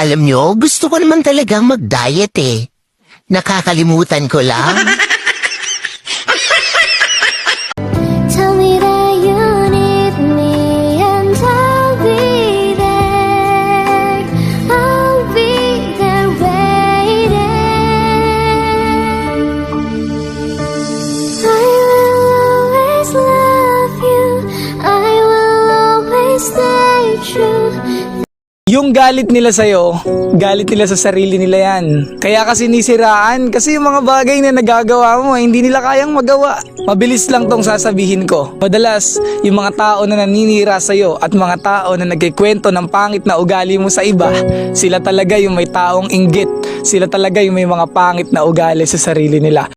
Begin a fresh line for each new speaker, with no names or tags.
Alam nyo, gusto ko naman talagang mag-diet eh. Nakakalimutan ko lang.
Tell me that you need me and I'll be there. I'll be there waiting. I will always love you. I will always stay true.
Yung galit nila sa'yo, galit nila sa sarili nila yan. Kaya kasi nisiraan, kasi yung mga bagay na nagagawa mo, hindi nila kayang magawa. Mabilis lang tong sasabihin ko. Madalas, yung mga tao na naninira sa'yo at mga tao na nagkikwento ng pangit na ugali mo sa iba, sila talaga yung may taong inggit. Sila talaga yung may mga pangit na ugali sa sarili nila.